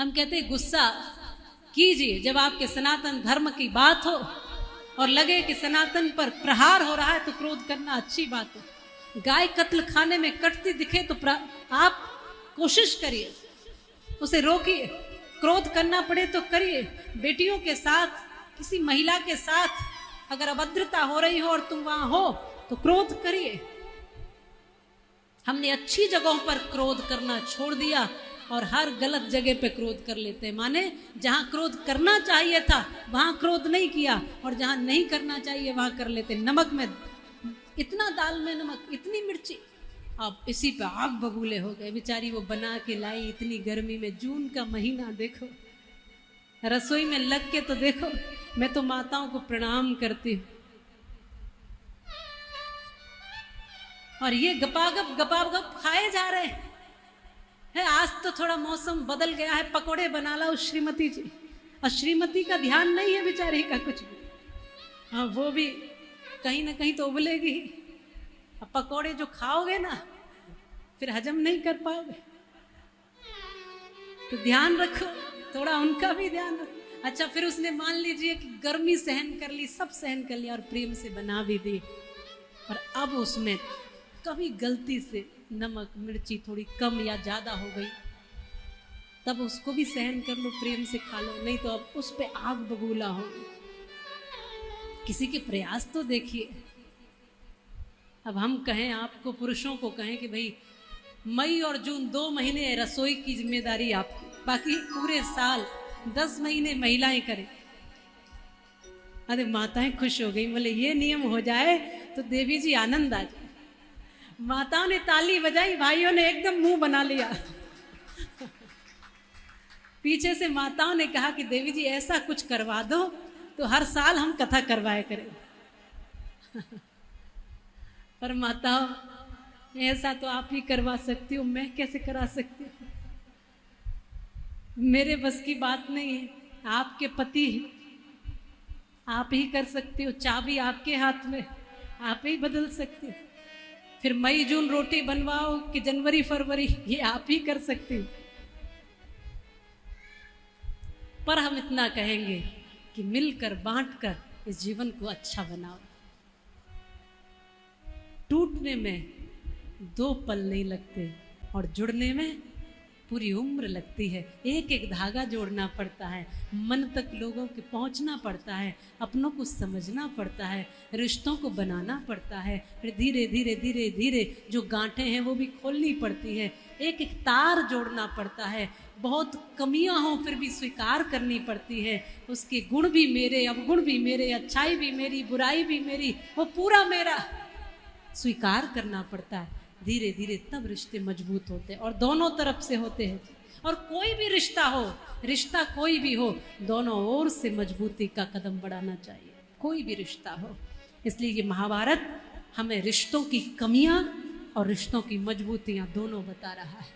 हम कहते हैं गुस्सा कीजिए जब आपके सनातन धर्म की बात हो और लगे कि सनातन पर प्रहार हो रहा है तो क्रोध करना अच्छी बात है। गाय कत्ल खाने में कटती दिखे तो आप कोशिश करिए, उसे रोकिए। क्रोध करना पड़े तो करिए। बेटियों के साथ, किसी महिला के साथ अगर अभद्रता हो रही हो और तुम वहां हो तो क्रोध करिए। हमने अच्छी जगहों पर क्रोध करना छोड़ दिया और हर गलत जगह पे क्रोध कर लेते हैं। माने जहां क्रोध करना चाहिए था वहां क्रोध नहीं किया और जहां नहीं करना चाहिए वहां कर लेते। नमक में इतना, दाल में नमक, इतनी मिर्ची, अब इसी पे आग बबूले हो गए। बेचारी वो बना के लाई इतनी गर्मी में, जून का महीना देखो, रसोई में लग के तो देखो। मैं तो माताओं को प्रणाम करती हूँ। और ये गपागप खाए जा रहे हैं। आज तो थोड़ा मौसम बदल गया है, पकोड़े बना ला श्रीमती जी, और श्रीमती का ध्यान नहीं है बेचारी का कुछ भी। हाँ, वो भी कहीं ना कहीं तो उबलेगी। अब पकोड़े जो खाओगे ना फिर हजम नहीं कर पाओगे, तो ध्यान रखो, थोड़ा उनका भी ध्यान रखो। अच्छा, फिर उसने मान लीजिए कि गर्मी सहन कर ली, सब सहन कर लिया और प्रेम से बना भी दी, पर अब उसमें कभी गलती से नमक मिर्ची थोड़ी कम या ज्यादा हो गई, तब उसको भी सहन कर लो, प्रेम से खा लो, नहीं तो अब उस पे आग बबूला हो। किसी के प्रयास तो देखिए। अब हम कहें, आपको पुरुषों को कहें कि भाई मई और जून 2 महीने रसोई की जिम्मेदारी आपकी, बाकी पूरे साल 10 महीने महिलाएं करें। अरे माताएं खुश हो गई, बोले ये नियम हो जाए तो देवी जी आनंद आ जाए। माताओं ने ताली बजाई, भाइयों ने एकदम मुंह बना लिया। पीछे से माताओं ने कहा कि देवी जी ऐसा कुछ करवा दो तो हर साल हम कथा करवाए करें। पर माताओं, ऐसा तो आप ही करवा सकती हो, मैं कैसे करा सकती हूँ? मेरे बस की बात नहीं है। आपके पति, आप ही कर सकती हो, चाबी आपके हाथ में, आप ही बदल सकती हो। फिर मई जून रोटी बनवाओ कि जनवरी फरवरी, ये आप ही कर सकती हो। पर हम इतना कहेंगे कि मिलकर बांटकर इस जीवन को अच्छा बनाओ। टूटने में 2 पल नहीं लगते और जुड़ने में पूरी उम्र लगती है। एक एक धागा जोड़ना पड़ता है, मन तक लोगों के पहुंचना पड़ता है, अपनों को समझना पड़ता है, रिश्तों को बनाना पड़ता है। फिर धीरे धीरे धीरे धीरे जो गांठें हैं वो भी खोलनी पड़ती है, एक एक तार जोड़ना पड़ता है। बहुत कमियां हों फिर भी स्वीकार करनी पड़ती है। उसके गुण भी मेरे, अवगुण भी मेरे, अच्छाई भी मेरी, बुराई भी मेरी, वो पूरा मेरा स्वीकार करना पड़ता है। धीरे धीरे तब रिश्ते मजबूत होते हैं और दोनों तरफ से होते हैं। और कोई भी रिश्ता हो, रिश्ता कोई भी हो, दोनों ओर से मजबूती का कदम बढ़ाना चाहिए, कोई भी रिश्ता हो। इसलिए ये महाभारत हमें रिश्तों की कमियां और रिश्तों की मजबूतियां दोनों बता रहा है।